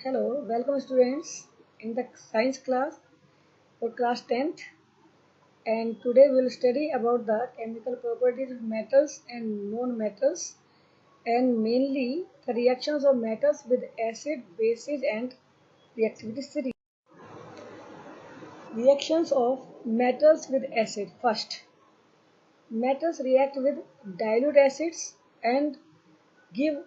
Hello, welcome students in the science class for class 10th, and today we will study about the chemical properties of metals and non-metals, and mainly the reactions of metals with acid, bases and reactivity series. Reactions of metals with acid. First, metals react with dilute acids and give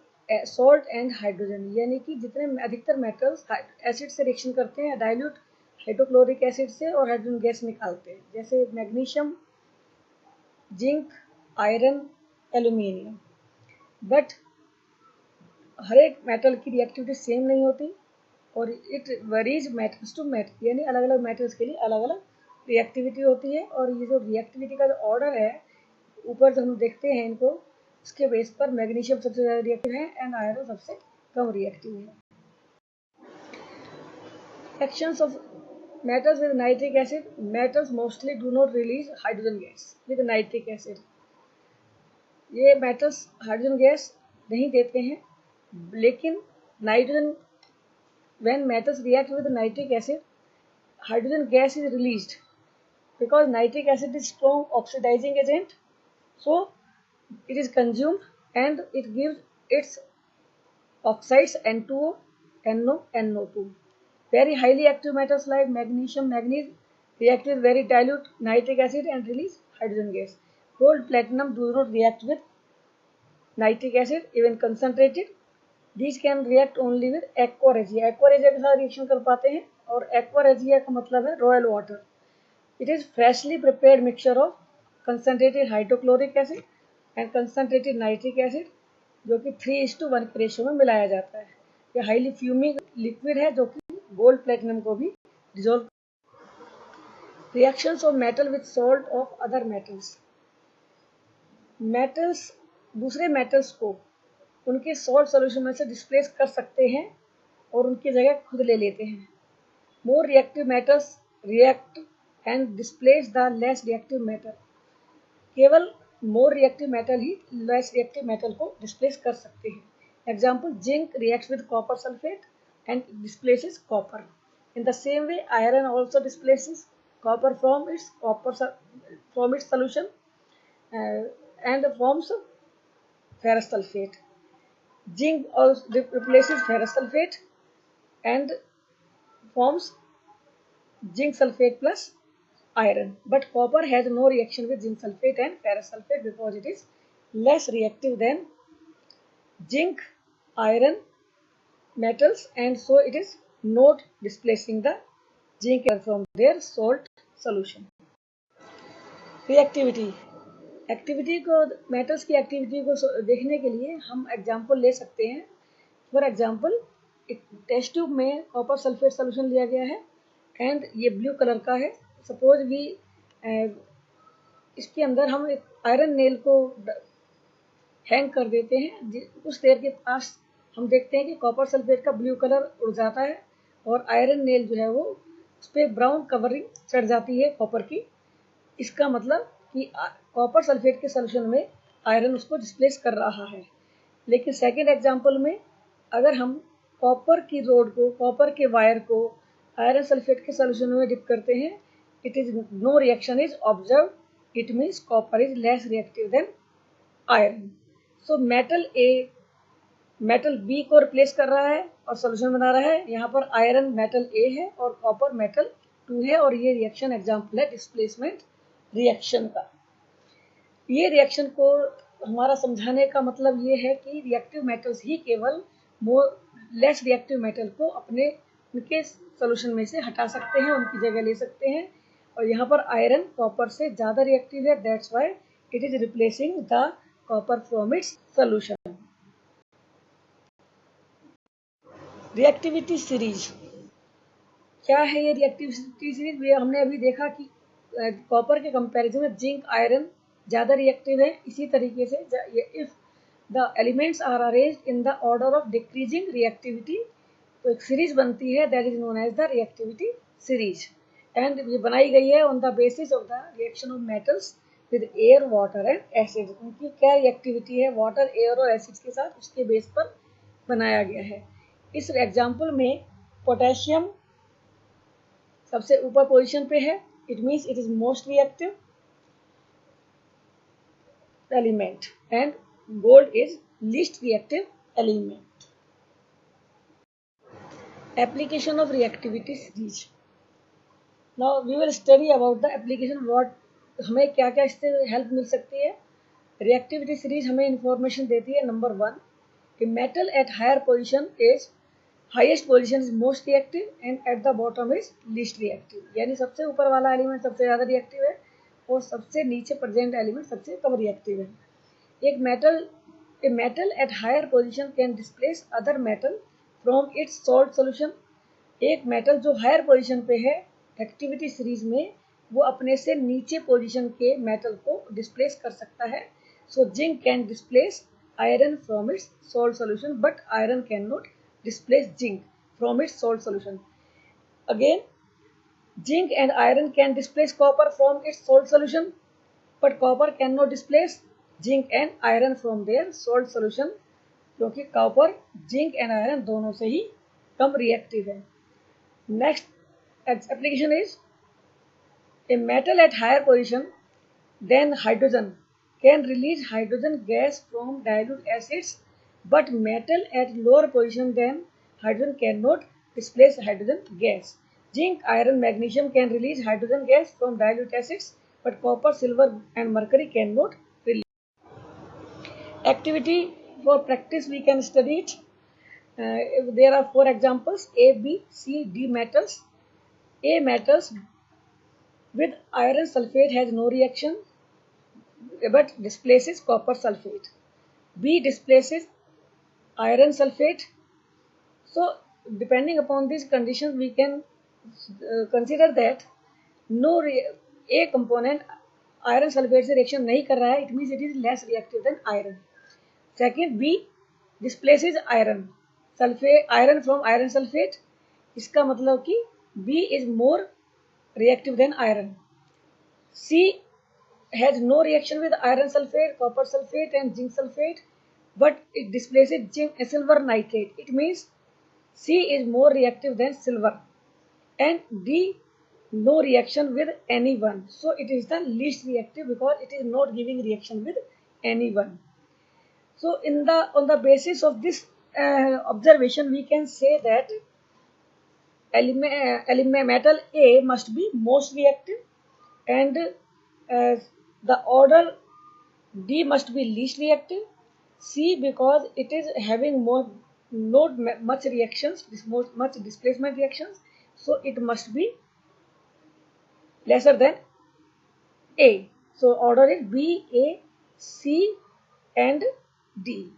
salt and hydrogen, यानी कि जितने अधिकतर metals acid से reaction करते हैं dilute hydrochloric acid से और hydrogen gas निकालते हैं, जैसे magnesium, zinc, iron, aluminium. But हर एक मेटल की रिएक्टिविटी सेम नहीं होती और it varies metals to metal, यानी अलग अलग मेटल्स के लिए अलग अलग रिएक्टिविटी होती है। और ये जो रिएक्टिविटी का जो ऑर्डर है ऊपर जो हम देखते हैं इनको, उसके बेस पर मैग्नीशियम सबसे ज़्यादा रिएक्टिव है एंड आयरन सबसे कम रिएक्टिव है। Reactions of metals with nitric acid. Metals mostly do not release hydrogen gas with nitric acid. ये metals हाइड्रोजन गैस नहीं देते हैं, लेकिन nitrogen when metals react with nitric acid, hydrogen gas is released because nitric acid is strong oxidizing agent, so it is consumed and it gives its oxides N2O, NO, NO2. Very highly active metals like magnesium, manganese react with very dilute nitric acid and release hydrogen gas. Gold, platinum do not react with nitric acid, even concentrated. These can react only with aqua regia. Aqua regia के साथ reaction कर पाते हैं, और aqua regia का मतलब है royal water. It is freshly prepared mixture of concentrated hydrochloric acid and concentrated nitric acid, जो कि 3:1 के रेशियो में मिलाया जाता है. यह हाईली फ्यूमिंग लिक्विड है जो कि गोल्ड प्लेटिनम को भी dissolve. Reactions of metal with salt of other metals. Metals दूसरे मेटल्स को उनके सॉल्ट सोल्यूशन में से डिस्प्लेस कर सकते हैं और उनकी जगह खुद ले लेते हैं. More reactive metals react and displace the less reactive metal. केवल मोर रिएक्टिव मेटल ही लेस रिएक्टिव मेटल को डिस्प्लेस कर सकते हैं. Example, zinc reacts with copper sulphate and displaces copper. In the same way, iron also displaces copper from its solution and forms ferrous sulfate. Zinc also replaces ferrous sulfate and forms zinc sulfate plus iron. But copper has no reaction with zinc sulfate and ferrous sulfate because it is less reactive than zinc, iron metals, and so it is not displacing the zinc from their salt solution. Reactivity. Activity को, metals की activity को देखने के लिए हम example ले सकते हैं. फॉर एग्जाम्पल, एक टेस्ट ट्यूब में कॉपर सल्फेट सोल्यूशन लिया गया है एंड ये ब्लू कलर का है. सपोज भी इसके अंदर हम एक आयरन नेल को हैंग कर देते हैं. कुछ देर के पास हम देखते हैं कि कॉपर सल्फेट का ब्लू कलर उड़ जाता है और आयरन नेल जो है वो उस पर ब्राउन कवरिंग चढ़ जाती है कॉपर की. इसका मतलब कि कॉपर सल्फेट के सोल्यूशन में आयरन उसको डिस्प्लेस कर रहा है. लेकिन सेकेंड एग्जाम्पल में अगर हम कॉपर की रोड को, कॉपर के वायर को आयरन सल्फेट के सोल्यूशन में डिप करते हैं, it is no reaction is observe. It means copper is less reactive than iron. So metal A metal B को रिप्लेस कर रहा है और सोल्यूशन बना रहा है. यहाँ पर आयरन मेटल ए है और कॉपर मेटल 2 है, और ये रिएक्शन एग्जाम्पल है डिस्प्लेसमेंट रिएक्शन का. ये रिएक्शन को हमारा समझाने का मतलब ये है कि रिएक्टिव मेटल्स ही केवल लेस रिएक्टिव मेटल को उनके सोल्यूशन में से हटा सकते हैं, उनकी जगह ले सकते हैं. और यहाँ पर आयरन कॉपर से ज़्यादा रिएक्टिव है, that's why it is replacing the copper from its solution. Reactivity series. क्या है ये रिएक्टिविटी सीरीज? ये हमने अभी देखा कि कॉपर के कंपैरिजन में जिंक, आयरन ज़्यादा रिएक्टिव है. इसी तरीके से if the elements are arranged in the order of decreasing reactivity, तो एक सीरीज बनती है that is known as the reactivity series. And ये बनाई गई है on the basis of the reaction of metals with air, water and acid. उनकी क्या रिएक्टिविटी है वाटर, एयर और एसिड के साथ, उसके बेस पर बनाया गया है. इस एग्जाम्पल में पोटेशियम सबसे ऊपर पोजीशन पे है, it means it is most reactive element and gold is least reactive element. Application of reactivity series. Now we will study about the application. what हमें क्या क्या इससे हेल्प मिल सकती है. रिएक्टिविटी सीरीज हमें इंफॉर्मेशन देती है. नंबर 1 कि metal at higher position is highest position is most reactive and at the bottom is least reactive. यानी सबसे ऊपर वाला एलिमेंट सबसे ज़्यादा रिएक्टिव है और सबसे नीचे प्रेजेंट एलिमेंट सबसे कम रिएक्टिव है. एक metal at higher position can displace other metal from its salt solution. एक मेटल जो हायर पोजीशन पे है एक्टिविटी सीरीज में, वो अपने से नीचे पोजीशन के मेटल को डिस्प्लेस कर सकता है. So zinc can displace iron from its salt solution but iron can not displace zinc from its salt solution. Again, zinc and iron can displace copper from its salt solution, but copper cannot displace zinc and iron from their salt solution, क्योंकि copper zinc and iron दोनों से ही कम reactive है. Next application is a metal at higher position than hydrogen can release hydrogen gas from dilute acids, but metal at lower position than hydrogen cannot displace hydrogen gas. Zinc, iron, magnesium can release hydrogen gas from dilute acids, but copper, silver and mercury cannot release. Activity for practice we can study it. There are 4 examples: A, B, C, D metals. A metals with iron sulfate has no reaction but displaces copper sulfate. B displaces iron sulfate. So depending upon these conditions we can consider that A component iron sulfate से reaction नहीं कर रहा है, it means it is less reactive than iron. Second, B displaces iron from iron sulfate. इसका मतलब कि B is more reactive than iron. C has no reaction with iron sulfate, copper sulfate and zinc sulfate, but it displaces silver nitrate. It means C is more reactive than silver. And D, no reaction with anyone. So it is the least reactive because it is not giving reaction with anyone. So on the basis of this observation, we can say that metal A must be most reactive, and the order D must be least reactive. C because it is having not much reactions, much displacement reactions, so it must be lesser than A. So order is B, A, C and D.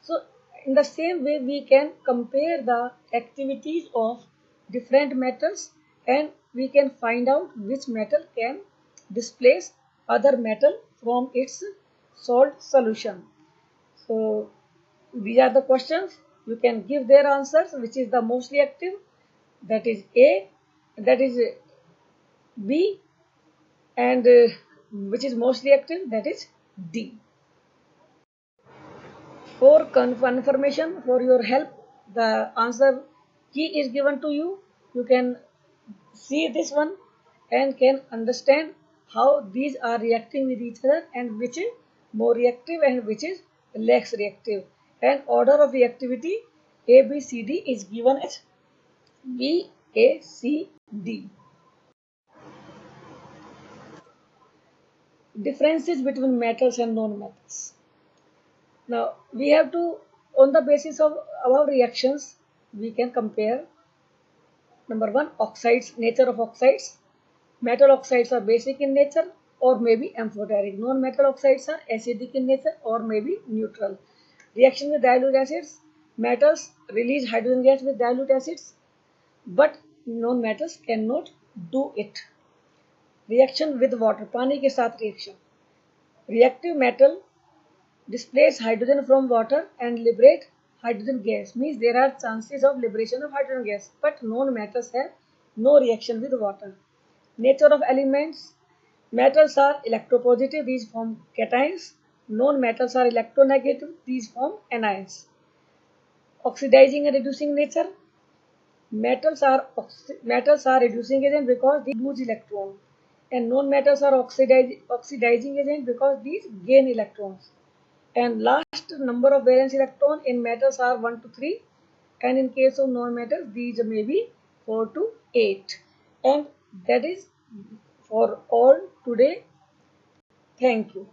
So in the same way we can compare the activities of different metals and we can find out which metal can displace other metal from its salt solution. So these are the questions. You can give their answers. Which is the most reactive? That is A. That is B. And which is most reactive? That is D. For confirmation, for your help, the answer key is given to you. You can see this one and can understand how these are reacting with each other and which is more reactive and which is less reactive. And order of reactivity A, B, C, D is given as B, A, C, D. Differences between metals and non-metals. Now we have to, on the basis of above reactions, we can compare. Number 1, oxides, nature of oxides. Metal oxides are basic in nature or may be amphoteric. Non-metal oxides are acidic in nature or may be neutral. Reaction with dilute acids. Metals release hydrogen gas with dilute acids, but non-metals cannot do it. Reaction with water. पानी के साथ reaction. Reactive metal displace hydrogen from water and liberate hydrogen gas. Means there are chances of liberation of hydrogen gas, but non-metals have no reaction with water. Nature of elements. Metals are electropositive, these form cations. Non-metals are electronegative, these form anions. oxidizing and reducing nature. Metals are reducing agent because they lose electron, and non-metals are oxidizing agent because these gain electrons. And last number of valence electron in metals are 1 to 3, and in case of non-metals these may be 4 to 8. And that is for all today. Thank you.